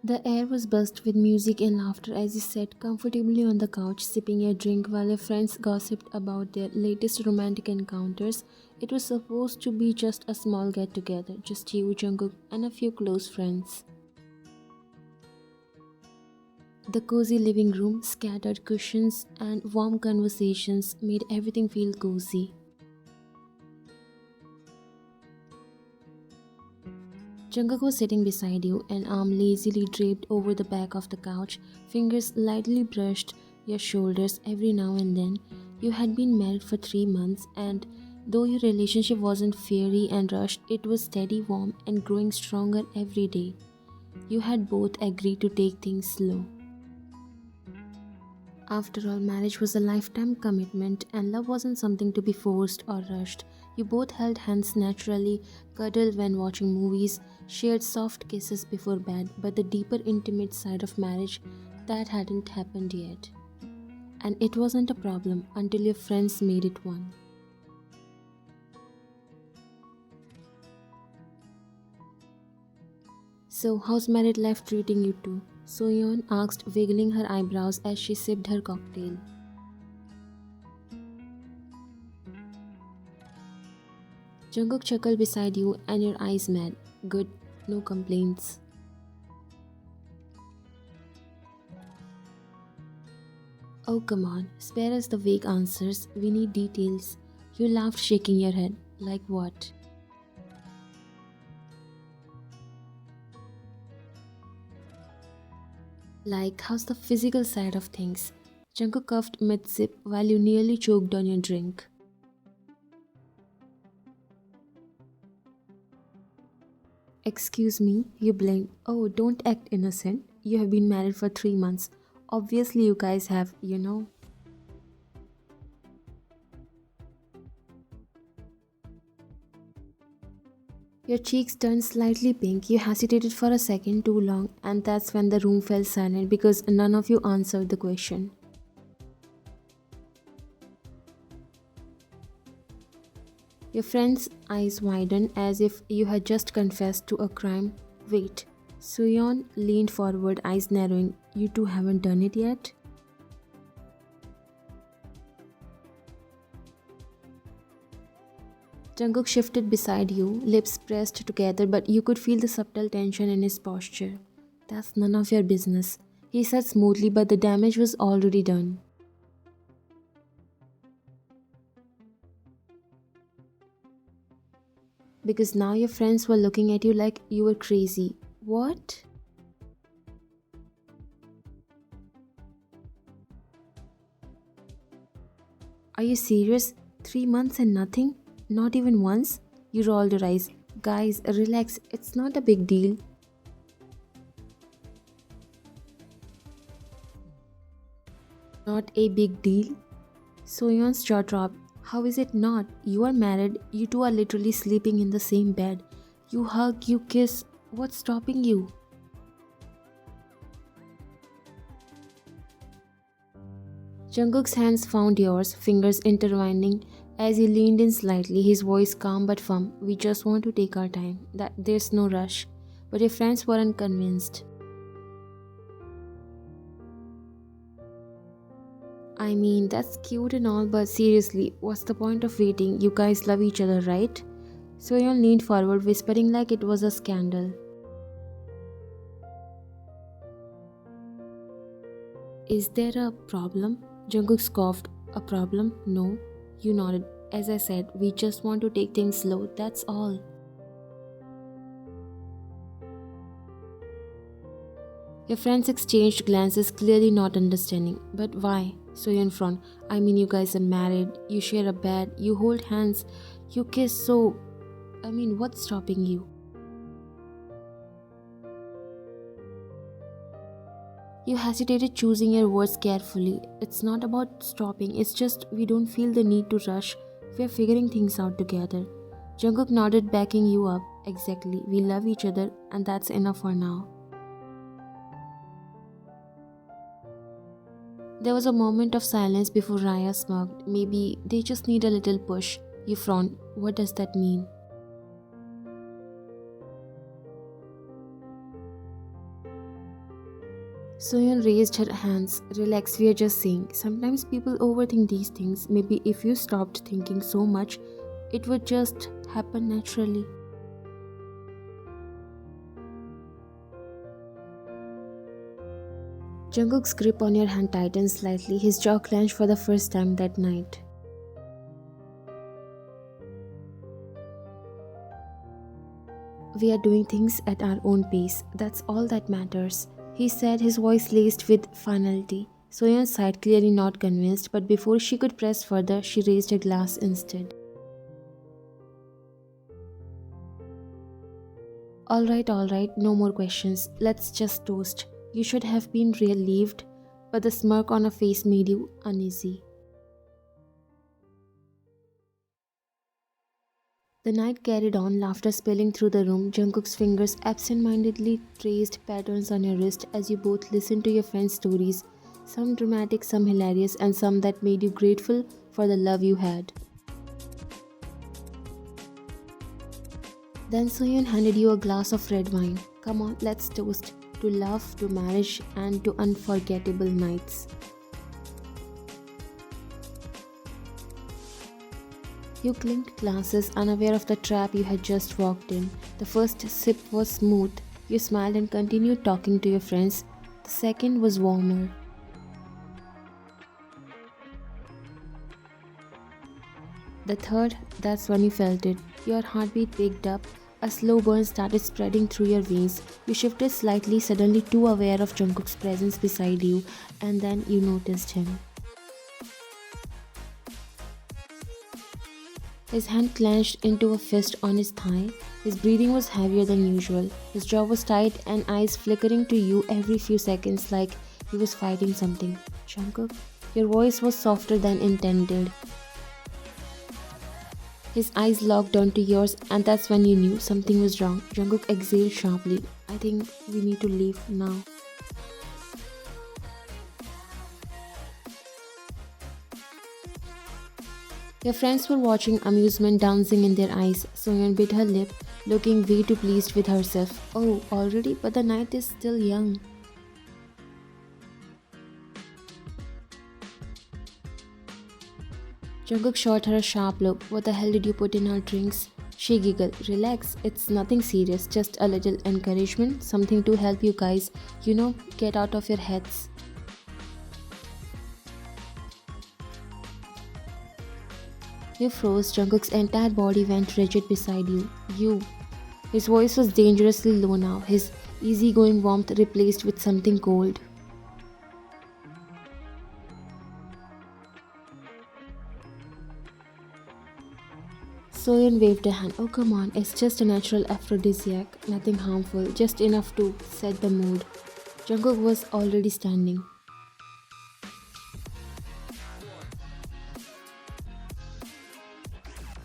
The air was buzzed with music and laughter as you sat comfortably on the couch sipping your drink while your friends gossiped about their latest romantic encounters. It was supposed to be just a small get together, just you, Jungkook, and a few close friends. The cozy living room, scattered cushions, and warm conversations made everything feel cozy. Jungkook was sitting beside you, an arm lazily draped over the back of the couch, fingers lightly brushed your shoulders every now and then. You had been married for 3 months, and though your relationship wasn't fiery and rushed, it was steady, warm, and growing stronger every day. You had both agreed to take things slow. After all, marriage was a lifetime commitment, and love wasn't something to be forced or rushed. You both held hands naturally, cuddled when watching movies, shared soft kisses before bed, but the deeper, intimate side of marriage, that hadn't happened yet. And it wasn't a problem until your friends made it one. So, how's married life treating you two? Soyeon asked, wiggling her eyebrows as she sipped her cocktail. Jungkook chuckled beside you and your eyes met. Good, no complaints. Oh come on, spare us the vague answers, we need details. You laughed, shaking your head. Like what? Like, how's the physical side of things? Jungkook coughed mid-sip while you nearly choked on your drink. Excuse me, you blinked. Oh, don't act innocent. You have been married for 3 months. Obviously, you guys have. Your cheeks turned slightly pink. You hesitated for a second too long, and that's when the room fell silent because none of you answered the question. Your friend's eyes widened as if you had just confessed to a crime. Wait. Suyeon leaned forward, eyes narrowing. You two haven't done it yet? Jungkook shifted beside you, lips pressed together, but you could feel the subtle tension in his posture. That's none of your business, he said smoothly, but the damage was already done. Because now your friends were looking at you like you were crazy. What? Are you serious? 3 months and nothing? Not even once? You rolled your eyes. Guys, relax, it's not a big deal. Not a big deal? Soyeon's jaw dropped. How is it not? You are married, you two are literally sleeping in the same bed. You hug, you kiss. What's stopping you? Jungkook's hands found yours, fingers intertwining as he leaned in slightly, his voice calm but firm. We just want to take our time. That there's no rush. But your friends weren't convinced. I mean, that's cute and all, but seriously, what's the point of waiting? You guys love each other, right? Soyeon leaned forward, whispering like it was a scandal. Is there a problem? Jungkook scoffed. A problem? No. You nodded. As I said, we just want to take things slow, that's all. Your friends exchanged glances, clearly not understanding. But why? Soyeon frowned. I mean, you guys are married, you share a bed, you hold hands, you kiss, so. I mean, what's stopping you? You hesitated, choosing your words carefully. It's not about stopping, it's just we don't feel the need to rush. We're figuring things out together. Jungkook nodded, backing you up. Exactly, we love each other, and that's enough for now. There was a moment of silence before Raya smirked. Maybe they just need a little push. You frowned. What does that mean? Soyeon raised her hands. Relax, we are just saying. Sometimes people overthink these things. Maybe if you stopped thinking so much, it would just happen naturally. Jungkook's grip on your hand tightened slightly, his jaw clenched for the first time that night. We are doing things at our own pace, that's all that matters, he said, his voice laced with finality. Soyeon sighed, clearly not convinced, but before she could press further, she raised a glass instead. Alright, no more questions. Let's just toast. You should have been relieved, but the smirk on her face made you uneasy. The night carried on, laughter spilling through the room. Jungkook's fingers absent-mindedly traced patterns on your wrist as you both listened to your friends' stories, some dramatic, some hilarious, and some that made you grateful for the love you had. Then Soyeon handed you a glass of red wine. Come on, let's toast to love, to marriage, and to unforgettable nights. You clinked glasses, unaware of the trap you had just walked in. The first sip was smooth. You smiled and continued talking to your friends. The second was warmer. The third, that's when you felt it. Your heartbeat picked up. A slow burn started spreading through your veins. You shifted slightly, suddenly too aware of Jungkook's presence beside you, and then you noticed him. His hand clenched into a fist on his thigh. His breathing was heavier than usual. His jaw was tight and eyes flickering to you every few seconds like he was fighting something. Jungkook, your voice was softer than intended. His eyes locked onto yours, and that's when you knew something was wrong. Jungkook exhaled sharply. I think we need to leave now. Your friends were watching, amusement dancing in their eyes. Soyeon bit her lip, looking way too pleased with herself. Oh, already? But the night is still young. Jungkook shot her a sharp look. What the hell did you put in our drinks? She giggled. Relax, it's nothing serious, just a little encouragement, something to help you guys, get out of your heads. You froze. Jungkook's entire body went rigid beside you. You. His voice was dangerously low now, his easygoing warmth replaced with something cold. Soyeon waved a hand. Oh, come on, it's just a natural aphrodisiac, nothing harmful, just enough to set the mood. Jungkook was already standing.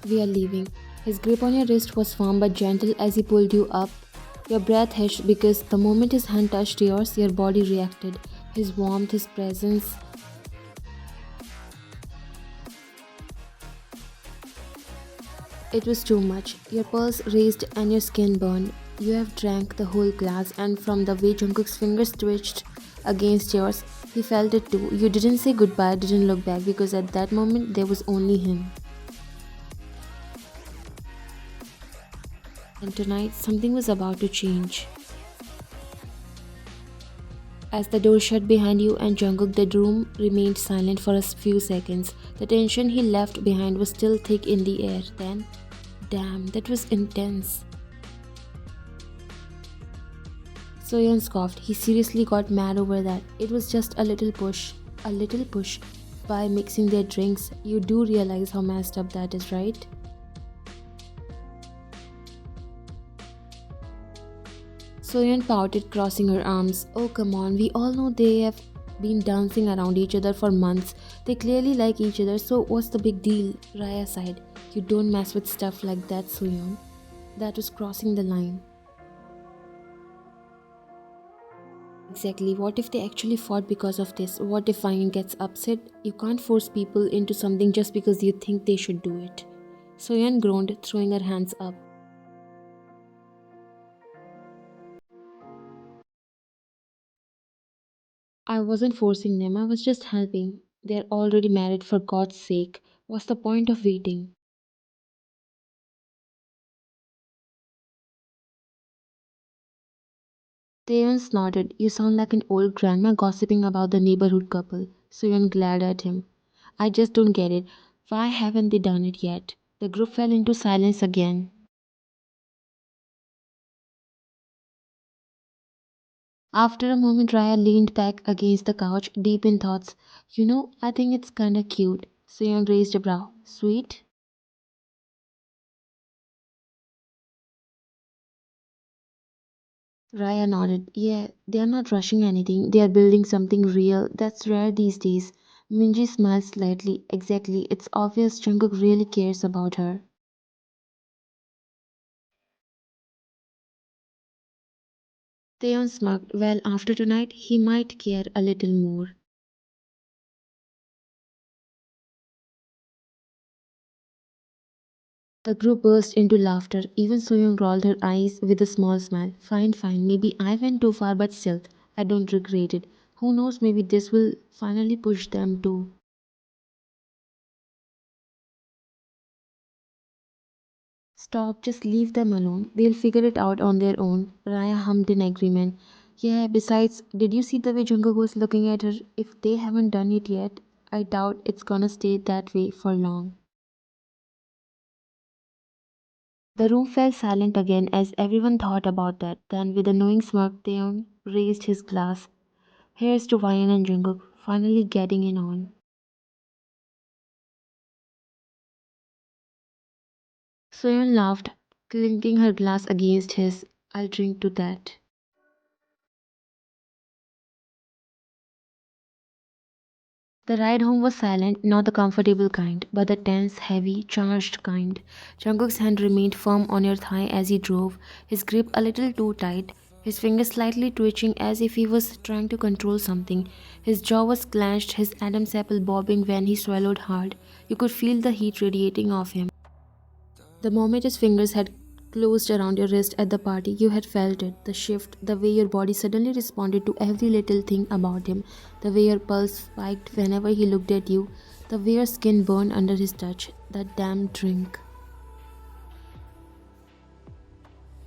We are leaving. His grip on your wrist was firm but gentle as he pulled you up. Your breath hitched because the moment his hand touched yours, your body reacted. His warmth, his presence. It was too much. Your pulse raised and your skin burned. You have drank the whole glass, and from the way Jungkook's fingers twitched against yours, he felt it too. You didn't say goodbye, didn't look back because at that moment there was only him. And tonight, something was about to change. As the door shut behind you and Jungkook, the room remained silent for a few seconds. The tension he left behind was still thick in the air. Then, damn, that was intense. Soyeon scoffed. He seriously got mad over that. It was just a little push. A little push. By mixing their drinks, you do realize how messed up that is, right? Soyeon pouted, crossing her arms. Oh, come on, we all know they have been dancing around each other for months. They clearly like each other, so what's the big deal? Raya sighed. You don't mess with stuff like that, Soyeon. That was crossing the line. Exactly. What if they actually fought because of this? What if Ryan gets upset? You can't force people into something just because you think they should do it. Soyeon groaned, throwing her hands up. I wasn't forcing them, I was just helping. They're already married, for God's sake. What's the point of waiting? Taeyeon snorted. You sound like an old grandma gossiping about the neighborhood couple. Soyeon glared at him. I just don't get it. Why haven't they done it yet? The group fell into silence again. After a moment, Raya leaned back against the couch, deep in thoughts. I think it's kinda cute. Soyeon raised a brow. Sweet? Raya nodded. Yeah, they are not rushing anything. They are building something real. That's rare these days. Minji smiled slightly. Exactly. It's obvious Jungkook really cares about her. Taeyeon smirked. Well, after tonight, he might care a little more. The group burst into laughter. Even Soyoung rolled her eyes with a small smile. Fine, fine. Maybe I went too far, but still, I don't regret it. Who knows, maybe this will finally push them to. Stop, just leave them alone. They'll figure it out on their own. Raya hummed in agreement. Yeah, besides, did you see the way Jungkook was looking at her? If they haven't done it yet, I doubt it's gonna stay that way for long. The room fell silent again as everyone thought about that. Then, with a knowing smirk, Taeyong raised his glass. Here's to Ryan and Jungkook finally getting in on. Soyeon laughed, clinking her glass against his. I'll drink to that. The ride home was silent, not the comfortable kind, but the tense, heavy, charged kind. Jungkook's hand remained firm on your thigh as he drove, his grip a little too tight, his fingers slightly twitching as if he was trying to control something. His jaw was clenched, his Adam's apple bobbing when he swallowed hard. You could feel the heat radiating off him. The moment his fingers had closed around your wrist at the party, you had felt it. The shift, the way your body suddenly responded to every little thing about him, the way your pulse spiked whenever he looked at you, the way your skin burned under his touch. That damn drink.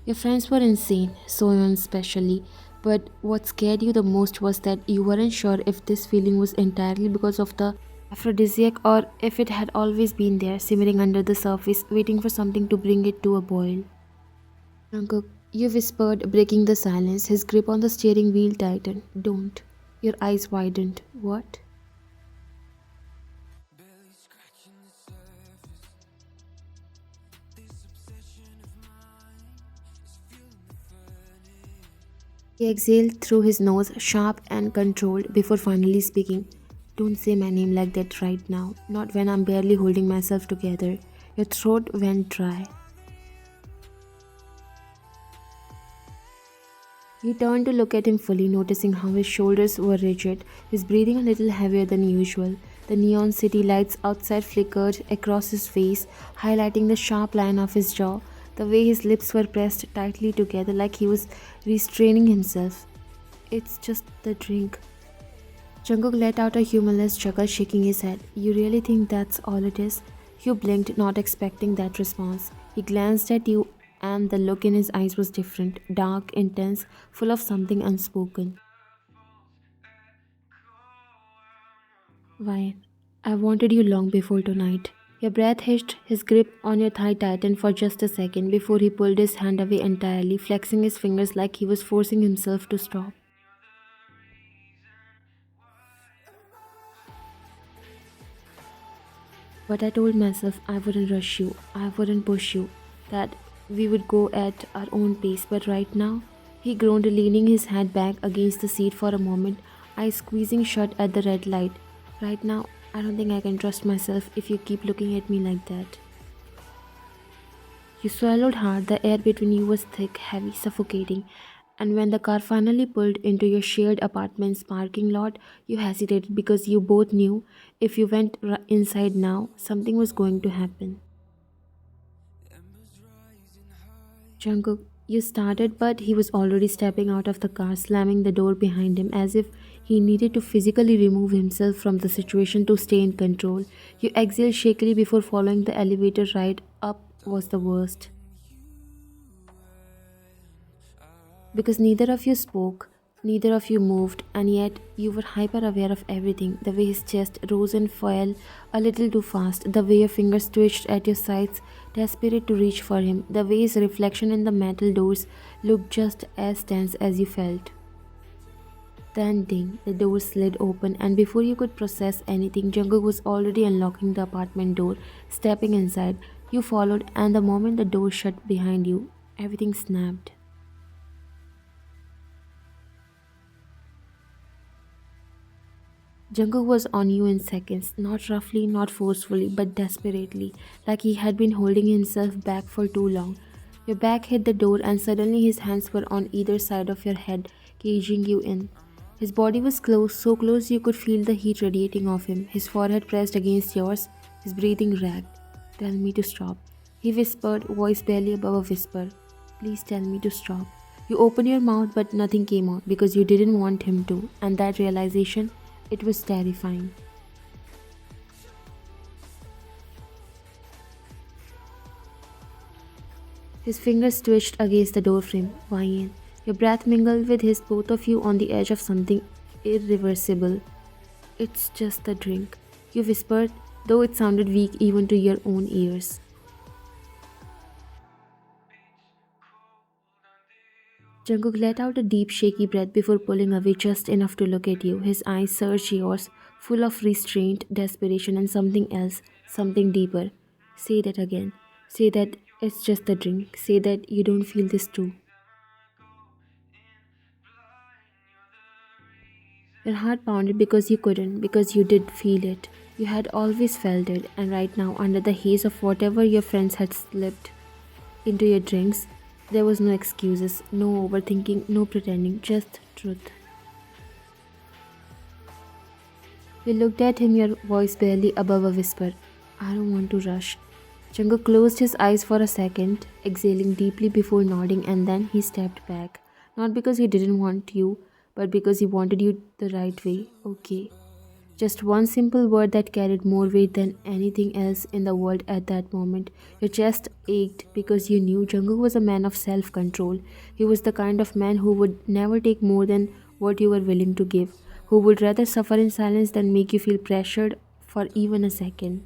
Your friends were insane, Soyeon especially, but what scared you the most was that you weren't sure if this feeling was entirely because of the aphrodisiac or if it had always been there, simmering under the surface, waiting for something to bring it to a boil. Jungkook, you whispered, breaking the silence. His grip on the steering wheel tightened. Don't. Your eyes widened. What? He exhaled through his nose, sharp and controlled, before finally speaking. Don't say my name like that right now. Not when I'm barely holding myself together. Your throat went dry. He turned to look at him fully, noticing how his shoulders were rigid, his breathing a little heavier than usual. The neon city lights outside flickered across his face, highlighting the sharp line of his jaw, the way his lips were pressed tightly together like he was restraining himself. It's just the drink. Jungkook let out a humorless chuckle, shaking his head. You really think that's all it is? You blinked, not expecting that response. He glanced at you, and the look in his eyes was different, dark, intense, full of something unspoken. Why? I wanted you long before tonight. Your breath hitched, his grip on your thigh tightened for just a second before he pulled his hand away entirely, flexing his fingers like he was forcing himself to stop. But I told myself I wouldn't rush you, I wouldn't push you, that we would go at our own pace. But right now, he groaned, leaning his head back against the seat for a moment, eyes squeezing shut at the red light. Right now, I don't think I can trust myself if you keep looking at me like that. You swallowed hard, the air between you was thick, heavy, suffocating, and when the car finally pulled into your shared apartment's parking lot, you hesitated because you both knew if you went inside now, something was going to happen. Jungkook, you started, but he was already stepping out of the car, slamming the door behind him as if He needed to physically remove himself from the situation to stay in control. You exhaled shakily before following the elevator ride up was the worst. Because neither of you spoke, neither of you moved, and yet you were hyper aware of everything. The way his chest rose and fell a little too fast, the way your fingers twitched at your sides, desperate to reach for him, the way his reflection in the metal doors looked just as tense as you felt. Then ding, the door slid open, and before you could process anything, Jungkook was already unlocking the apartment door, stepping inside. You followed, and the moment the door shut behind you, everything snapped. Jungkook was on you in seconds, not roughly, not forcefully, but desperately, like he had been holding himself back for too long. Your back hit the door, and suddenly his hands were on either side of your head, caging you in. His body was close, so close you could feel the heat radiating off him, his forehead pressed against yours, his breathing ragged. Tell me to stop. He whispered, voice barely above a whisper. Please tell me to stop. You opened your mouth, but nothing came out because you didn't want him to, and that realization, it was terrifying. His fingers twitched against the doorframe. Wine. Your breath mingled with his, both of you on the edge of something irreversible. It's just a drink, you whispered, though it sounded weak even to your own ears. Jungkook let out a deep, shaky breath before pulling away just enough to look at you. His eyes searched yours, full of restraint, desperation, and something else, something deeper. Say that again. Say that it's just a drink. Say that you don't feel this too. Your heart pounded because you couldn't, because you did feel it. You had always felt it, and right now, under the haze of whatever your friends had slipped into your drinks, there was no excuses, no overthinking, no pretending, just truth. You looked at him, your voice barely above a whisper. I don't want to rush. Jungkook closed his eyes for a second, exhaling deeply before nodding, and then he stepped back. Not because he didn't want you, but because he wanted you the right way. Okay. Just one simple word that carried more weight than anything else in the world at that moment. Your chest ached because you knew Jungkook was a man of self control. He was the kind of man who would never take more than what you were willing to give, who would rather suffer in silence than make you feel pressured for even a second.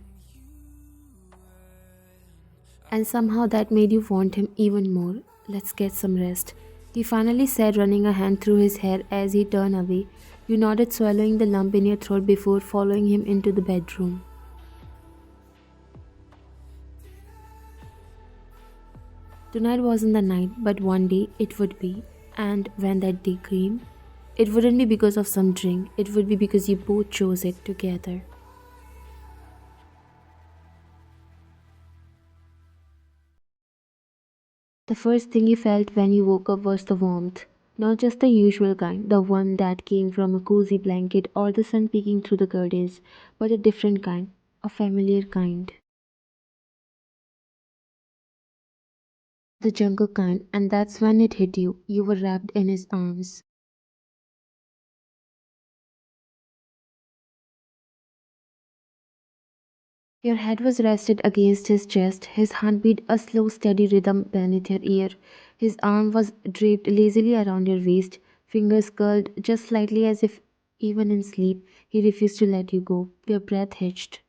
And somehow that made you want him even more. Let's get some rest. He finally said, running a hand through his hair as he turned away. You nodded, swallowing the lump in your throat before following him into the bedroom. Tonight wasn't the night, but one day it would be. And when that day came, it wouldn't be because of some drink, it would be because you both chose it together. The first thing you felt when you woke up was the warmth. Not just the usual kind, the one that came from a cozy blanket or the sun peeking through the curtains, but a different kind, a familiar kind. The jungle kind, and that's when it hit you. You were wrapped in his arms. Your head was rested against his chest, his heart beat a slow, steady rhythm beneath your ear. His arm was draped lazily around your waist, fingers curled just slightly as if, even in sleep, he refused to let you go. Your breath hitched.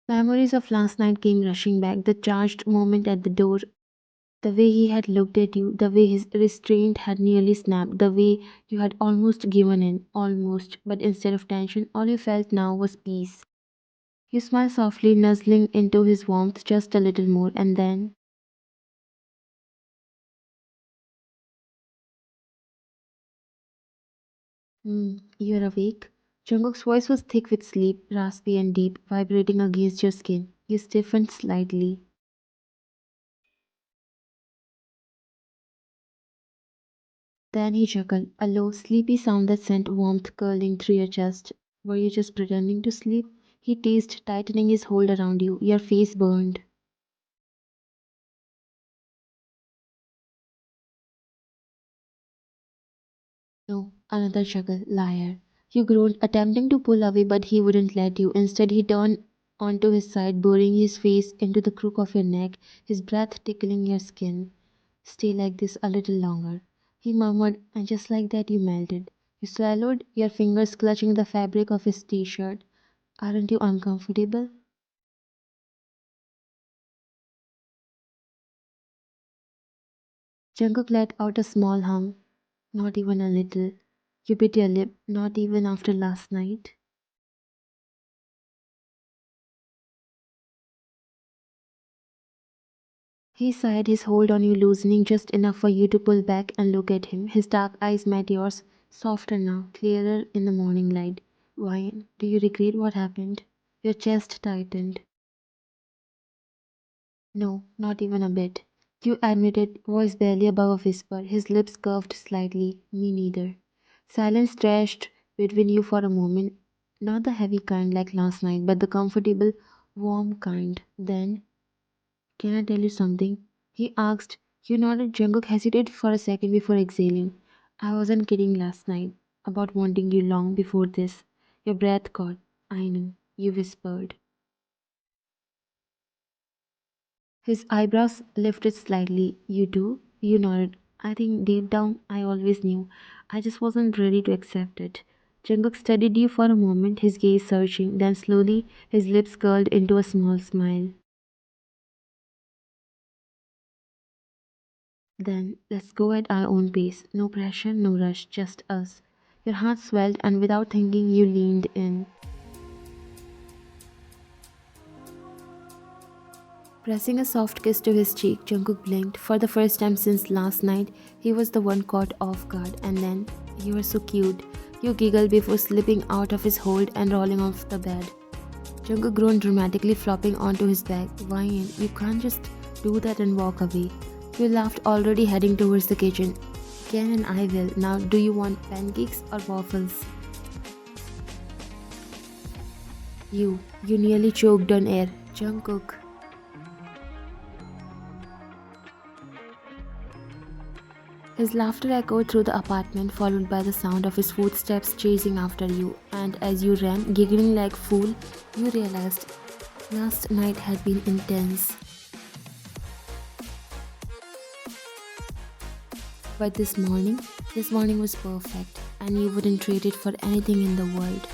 Memories of last night came rushing back, the charged moment at the door, the way he had looked at you, the way his restraint had nearly snapped, the way you had almost given in, almost, but instead of tension, all you felt now was peace. You smiled softly, nuzzling into his warmth just a little more, and then, you're awake. Jungkook's voice was thick with sleep, raspy and deep, vibrating against your skin. You stiffened slightly. Then he chuckled, a low, sleepy sound that sent warmth curling through your chest. Were you just pretending to sleep? He teased, tightening his hold around you. Your face burned. No, another chuckle, liar. You groaned, attempting to pull away, but he wouldn't let you. Instead, he turned onto his side, burying his face into the crook of your neck, his breath tickling your skin. Stay like this a little longer, he murmured, and just like that, you melted. You swallowed, your fingers clutching the fabric of his t shirt. Aren't you uncomfortable? Jungkook let out a small hum. Not even a little. You bit your lip. Not even after last night. He sighed, his hold on you loosening just enough for you to pull back and look at him. His dark eyes met yours, softer now, clearer in the morning light. Why? Do you regret what happened? Your chest tightened. No, not even a bit. You admitted, voice barely above a whisper, his lips curved slightly. Me neither. Silence stretched between you for a moment. Not the heavy kind like last night, but the comfortable, warm kind. Then, can I tell you something? He asked. You nodded. Jungkook hesitated for a second before exhaling. I wasn't kidding last night about wanting you long before this. Your breath caught. I know, you whispered. His eyebrows lifted slightly. You do? You nodded. I think deep down I always knew. I just wasn't ready to accept it. Jungkook studied you for a moment, his gaze searching, then slowly his lips curled into a small smile. Then let's go at our own pace. No pressure, no rush, just us. Your heart swelled, and without thinking, you leaned in. Pressing a soft kiss to his cheek, Jungkook blinked. For the first time since last night, he was the one caught off guard. And then, you were so cute. You giggled before slipping out of his hold and rolling off the bed. Jungkook groaned dramatically, flopping onto his back. Ryan, you can't just do that and walk away. You laughed, already heading towards the kitchen. Ken and I will. Now, do you want pancakes or waffles? You nearly choked on air. Jungkook. His laughter echoed through the apartment, followed by the sound of his footsteps chasing after you. And as you ran, giggling like a fool, you realized last night had been intense. But this morning was perfect, and you wouldn't trade it for anything in the world.